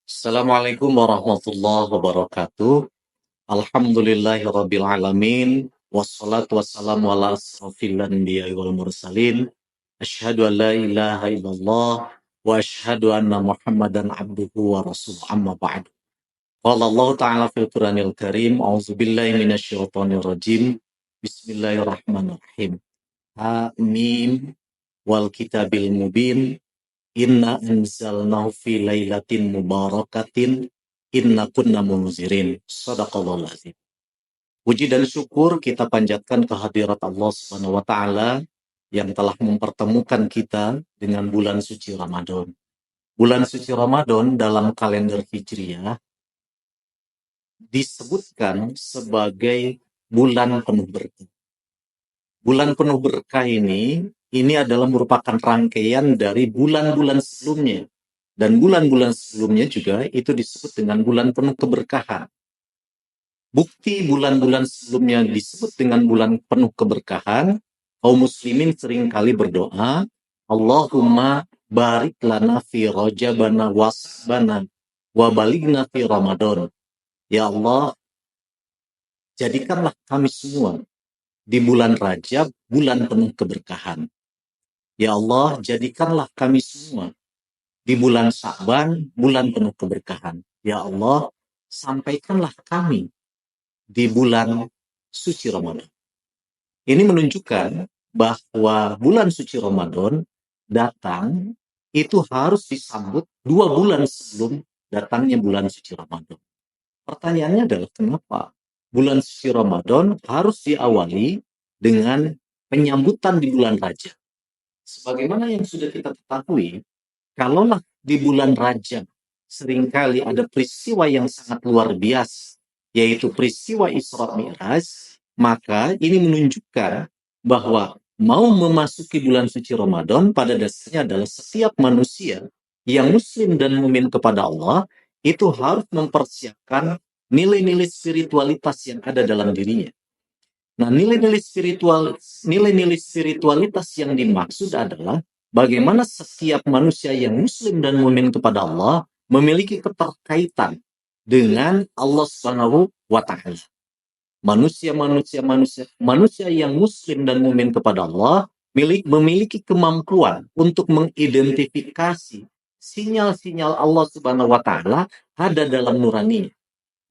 Assalamualaikum warahmatullahi wabarakatuh. Alhamdulillahirabbil alamin. Wassalatu wassalamu ala asrofil anbiya'i wal mursalin. Asyhadu an la ilaha illallah wa asyhadu anna Muhammadan abduhu wa rasuluh amma ba'du. Qala Allah Ta'ala fil Qur'anil Karim, a'udzubillahi minasyaitonir rajim. Bismillahirrahmanirrahim. Hamim wal kitabil mubin. Inna anzalnahu fi lailatin mubarakatin inna kunna munzirin. Shadaqallahul azim. Puji dan syukur kita panjatkan kehadirat Allah Subhanahu wa taala yang telah mempertemukan kita dengan bulan suci Ramadan. Bulan suci Ramadan dalam kalender Hijriah disebutkan sebagai bulan penuh berkah. Bulan penuh berkah ini adalah merupakan rangkaian dari bulan-bulan sebelumnya. Dan bulan-bulan sebelumnya juga itu disebut dengan bulan penuh keberkahan. Bukti bulan-bulan sebelumnya disebut dengan bulan penuh keberkahan, kaum muslimin seringkali berdoa, Allahumma barik lana fi rajabana wasbana wa baligna fi Ramadan. Ya Allah, jadikanlah kami semua di bulan Rajab, bulan penuh keberkahan. Ya Allah, jadikanlah kami semua di bulan Sya'ban, bulan penuh keberkahan. Ya Allah, sampaikanlah kami di bulan suci Ramadan. Ini menunjukkan bahwa bulan suci Ramadan datang itu harus disambut 2 bulan sebelum datangnya bulan suci Ramadan. Pertanyaannya adalah kenapa bulan suci Ramadan harus diawali dengan penyambutan di bulan Rajab? Sebagaimana yang sudah kita ketahui, kalaulah di bulan Rajab seringkali ada peristiwa yang sangat luar biasa, yaitu peristiwa Isra Mi'raj, maka ini menunjukkan bahwa mau memasuki bulan suci Ramadan pada dasarnya adalah setiap manusia yang muslim dan mukmin kepada Allah itu harus mempersiapkan nilai-nilai spiritualitas yang ada dalam dirinya. Nah, nilai-nilai spiritualitas yang dimaksud adalah bagaimana setiap manusia yang muslim dan mukmin kepada Allah memiliki keterkaitan dengan Allah Subhanahu wa taala. Manusia yang muslim dan mukmin kepada Allah memiliki kemampuan untuk mengidentifikasi sinyal-sinyal Allah Subhanahu wa taala ada dalam nurani.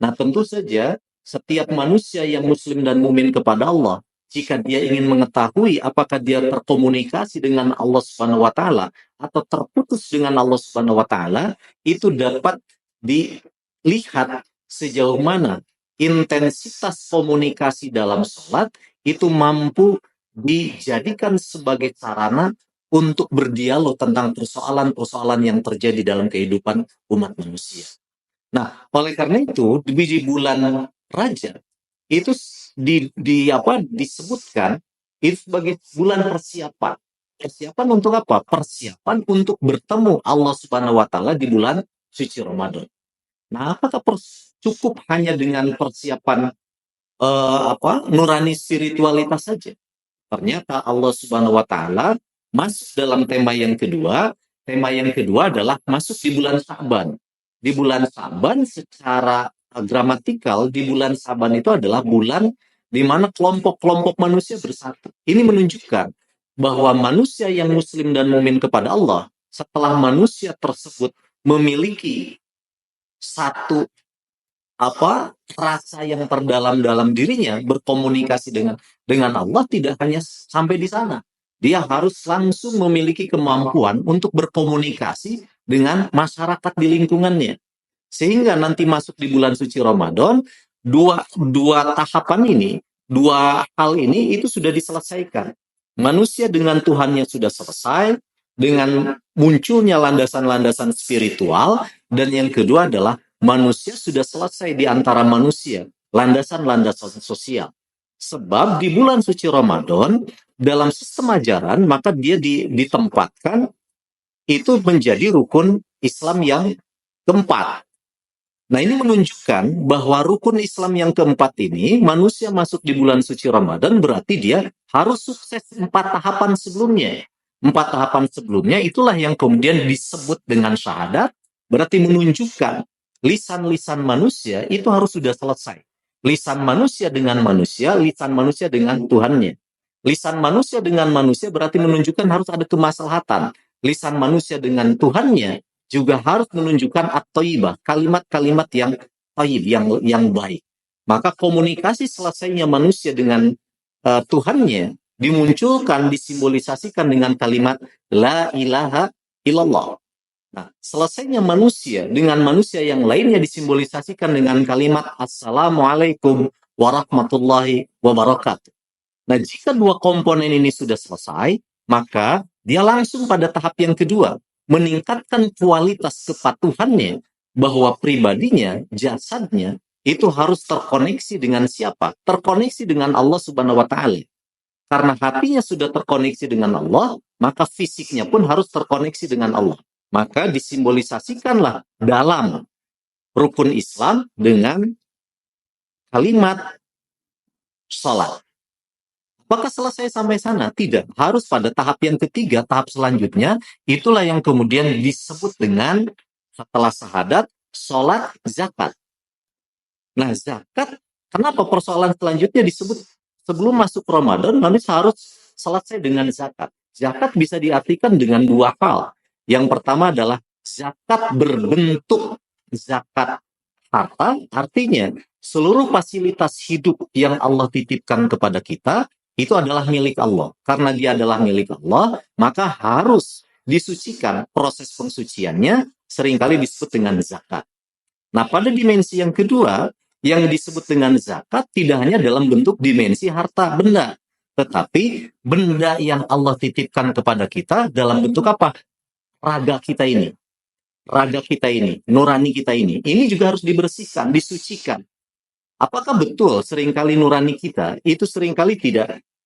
Nah, tentu saja setiap manusia yang muslim dan mukmin kepada Allah, jika dia ingin mengetahui apakah dia terkomunikasi dengan Allah Subhanahu wa taala atau terputus dengan Allah Subhanahu wa taala, itu dapat dilihat sejauh mana intensitas komunikasi dalam sholat itu mampu dijadikan sebagai sarana untuk berdialog tentang persoalan-persoalan yang terjadi dalam kehidupan umat manusia. Nah, oleh karena itu di bulan Rajab itu disebutkan itu sebagai bulan persiapan. Persiapan untuk apa? Persiapan untuk bertemu Allah Subhanahu wa taala di bulan suci Ramadan. Nah, apakah cukup hanya dengan persiapan nurani spiritualitas saja? Ternyata Allah Subhanahu wa taala masuk dalam tema yang kedua. Tema yang kedua adalah masuk di bulan Sya'ban. Di bulan Sya'ban secara gramatikal, di bulan Sya'ban itu adalah bulan di mana kelompok-kelompok manusia bersatu. Ini menunjukkan bahwa manusia yang muslim dan mukmin kepada Allah, setelah manusia tersebut memiliki satu rasa yang terdalam dalam dirinya, berkomunikasi dengan Allah, tidak hanya sampai di sana. Dia harus langsung memiliki kemampuan untuk berkomunikasi dengan masyarakat di lingkungannya. Sehingga nanti masuk di bulan suci Ramadan, dua tahapan ini, dua hal ini itu sudah diselesaikan. Manusia dengan Tuhannya sudah selesai, dengan munculnya landasan-landasan spiritual, dan yang kedua adalah manusia sudah selesai di antara manusia, landasan-landasan sosial. Sebab di bulan suci Ramadan, dalam sistem ajaran, maka dia ditempatkan itu menjadi rukun Islam yang keempat. Nah, ini menunjukkan bahwa rukun Islam yang keempat ini, manusia masuk di bulan suci Ramadan berarti dia harus sukses 4 tahapan sebelumnya. 4 tahapan sebelumnya itulah yang kemudian disebut dengan syahadat, berarti menunjukkan lisan-lisan manusia itu harus sudah selesai. Lisan manusia dengan manusia, lisan manusia dengan Tuhannya. Lisan manusia dengan manusia berarti menunjukkan harus ada kemaslahatan. Lisan manusia dengan Tuhannya juga harus menunjukkan at-thayyibah, kalimat-kalimat yang thayyib, yang baik. Maka komunikasi selesainya manusia dengan Tuhannya dimunculkan, disimbolisasikan dengan kalimat la ilaha illallah. Nah, selesainya manusia dengan manusia yang lainnya disimbolisasikan dengan kalimat assalamualaikum warahmatullahi wabarakatuh. Nah, jika dua komponen ini sudah selesai, maka dia langsung pada tahap yang kedua, meningkatkan kualitas kepatuhannya, bahwa pribadinya, jasadnya, itu harus terkoneksi dengan siapa? Terkoneksi dengan Allah Subhanahu wa Ta'ala. Karena hatinya sudah terkoneksi dengan Allah, maka fisiknya pun harus terkoneksi dengan Allah. Maka disimbolisasikanlah dalam rukun Islam dengan kalimat salat. Apakah selesai sampai sana? Tidak. Harus pada tahap yang ketiga, tahap selanjutnya, itulah yang kemudian disebut dengan setelah syahadat, salat, zakat. Nah, zakat, kenapa persoalan selanjutnya disebut sebelum masuk Ramadan, manusia harus selesai dengan zakat. Zakat bisa diartikan dengan dua hal. Yang pertama adalah zakat berbentuk zakat harta, artinya seluruh fasilitas hidup yang Allah titipkan kepada kita, itu adalah milik Allah. Karena dia adalah milik Allah, maka harus disucikan. Proses pensuciannya seringkali disebut dengan zakat. Nah, pada dimensi yang kedua, yang disebut dengan zakat tidak hanya dalam bentuk dimensi harta benda, tetapi benda yang Allah titipkan kepada kita dalam bentuk apa? Raga kita ini. Raga kita ini, nurani kita ini. Ini juga harus dibersihkan, disucikan. Apakah betul seringkali nurani kita itu seringkali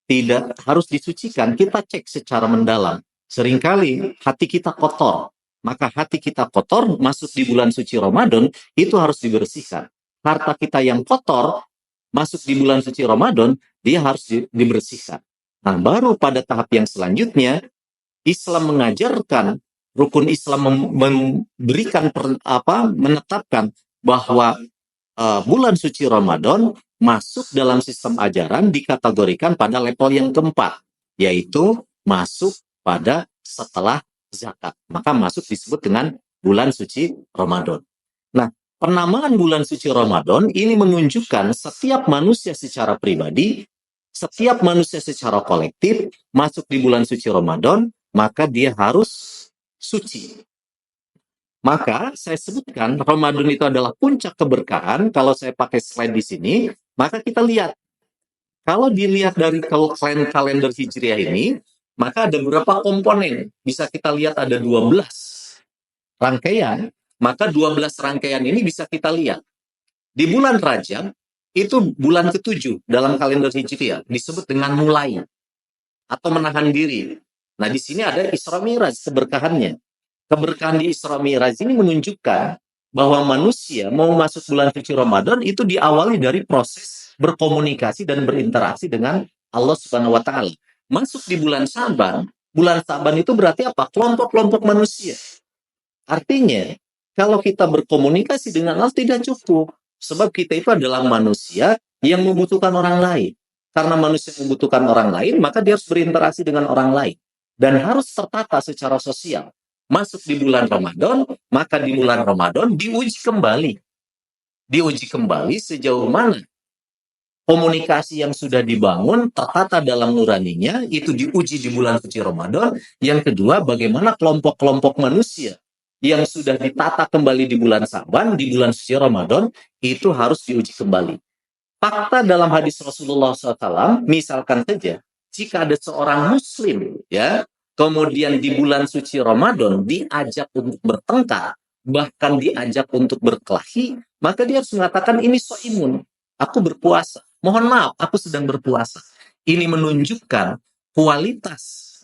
tidak harus disucikan? Kita cek secara mendalam. Seringkali hati kita kotor. Maka hati kita kotor, masuk di bulan suci Ramadan, itu harus dibersihkan. Harta kita yang kotor, masuk di bulan suci Ramadan, dia harus dibersihkan. Nah, baru pada tahap yang selanjutnya, Islam mengajarkan, rukun Islam memberikan menetapkan bahwa bulan suci Ramadan masuk dalam sistem ajaran dikategorikan pada level yang keempat, yaitu masuk pada setelah zakat. Maka masuk disebut dengan bulan suci Ramadan. Nah, penamaan bulan suci Ramadan ini menunjukkan setiap manusia secara pribadi, setiap manusia secara kolektif masuk di bulan suci Ramadan, maka dia harus suci. Maka saya sebutkan Ramadan itu adalah puncak keberkahan. Kalau saya pakai slide di sini, maka kita lihat. Kalau dilihat dari kalender Hijriah ini, maka ada beberapa komponen. Bisa kita lihat ada 12 rangkaian. Maka 12 rangkaian ini bisa kita lihat. Di bulan Rajab, itu bulan ke-7 dalam kalender Hijriah. Disebut dengan mulai atau menahan diri. Nah, di sini ada Isra Mi'raj, keberkahannya. Keberkahan di Isra Mi'raj ini menunjukkan bahwa manusia mau masuk bulan suci Ramadan itu diawali dari proses berkomunikasi dan berinteraksi dengan Allah Subhanahu wa Ta'ala. Masuk di bulan Syaban itu berarti apa? Kelompok-kelompok manusia. Artinya, kalau kita berkomunikasi dengan Allah tidak cukup. Sebab kita itu adalah manusia yang membutuhkan orang lain. Karena manusia membutuhkan orang lain, maka dia harus berinteraksi dengan orang lain. Dan harus tertata secara sosial. Masuk di bulan Ramadan, maka di bulan Ramadan diuji kembali. Diuji kembali sejauh mana komunikasi yang sudah dibangun, tertata dalam nuraninya, itu diuji di bulan suci Ramadan. Yang kedua, bagaimana kelompok-kelompok manusia yang sudah ditata kembali di bulan Syaban, di bulan suci Ramadan, itu harus diuji kembali. Fakta dalam hadis Rasulullah SAW, misalkan saja, jika ada seorang Muslim, ya, kemudian di bulan suci Ramadan diajak untuk bertengkar, bahkan diajak untuk berkelahi, maka dia harus mengatakan ini soimun, aku berpuasa. Mohon maaf, aku sedang berpuasa. Ini menunjukkan kualitas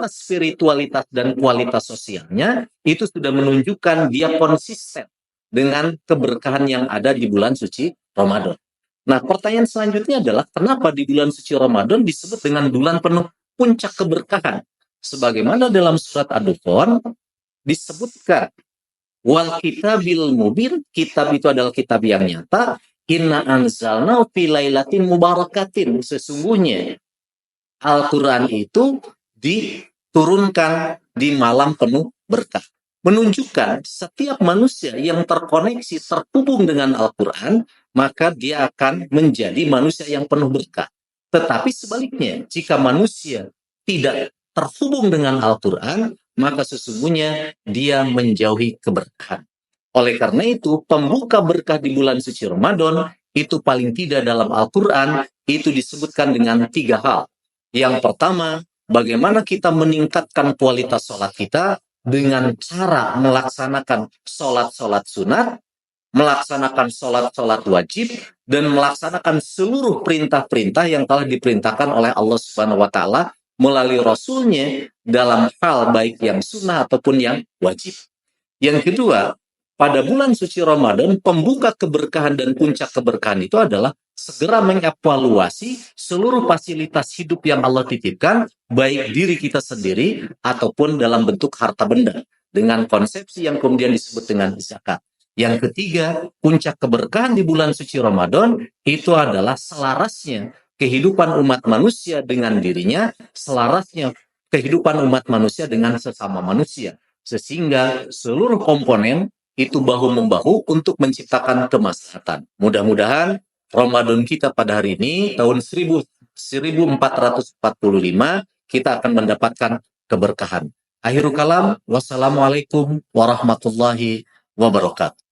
spiritualitas dan kualitas sosialnya itu sudah menunjukkan dia konsisten dengan keberkahan yang ada di bulan suci Ramadan. Nah, pertanyaan selanjutnya adalah kenapa di bulan suci Ramadan disebut dengan bulan penuh puncak keberkahan? Sebagaimana dalam surat Ad-Dukhan disebutkan, wal kitabil mubin, kitab itu adalah kitab yang nyata, inna anzalna fi lailatin mubarakatin, sesungguhnya Al-Quran itu diturunkan di malam penuh berkah. Menunjukkan setiap manusia yang terkoneksi, terhubung dengan Al-Quran, maka dia akan menjadi manusia yang penuh berkah. Tetapi sebaliknya, jika manusia tidak terhubung dengan Al-Quran, maka sesungguhnya dia menjauhi keberkahan. Oleh karena itu, pembuka berkah di bulan suci Ramadan, itu paling tidak dalam Al-Quran, itu disebutkan dengan 3 hal. Yang pertama, bagaimana kita meningkatkan kualitas sholat kita dengan cara melaksanakan sholat-sholat sunat, melaksanakan sholat-sholat wajib, dan melaksanakan seluruh perintah-perintah yang telah diperintahkan oleh Allah Subhanahu wa Ta'ala melalui Rasulnya dalam hal baik yang sunnah ataupun yang wajib. Yang kedua, pada bulan suci Ramadan, pembuka keberkahan dan puncak keberkahan itu adalah segera mengevaluasi seluruh fasilitas hidup yang Allah titipkan, baik diri kita sendiri ataupun dalam bentuk harta benda, dengan konsepsi yang kemudian disebut dengan zakat. Yang ketiga, puncak keberkahan di bulan suci Ramadan itu adalah selarasnya kehidupan umat manusia dengan dirinya, selarasnya kehidupan umat manusia dengan sesama manusia. Sehingga seluruh komponen itu bahu-membahu untuk menciptakan kemaslahatan. Mudah-mudahan Ramadan kita pada hari ini, tahun 1445, kita akan mendapatkan keberkahan. Akhirul kalam, wassalamualaikum warahmatullahi wabarakatuh.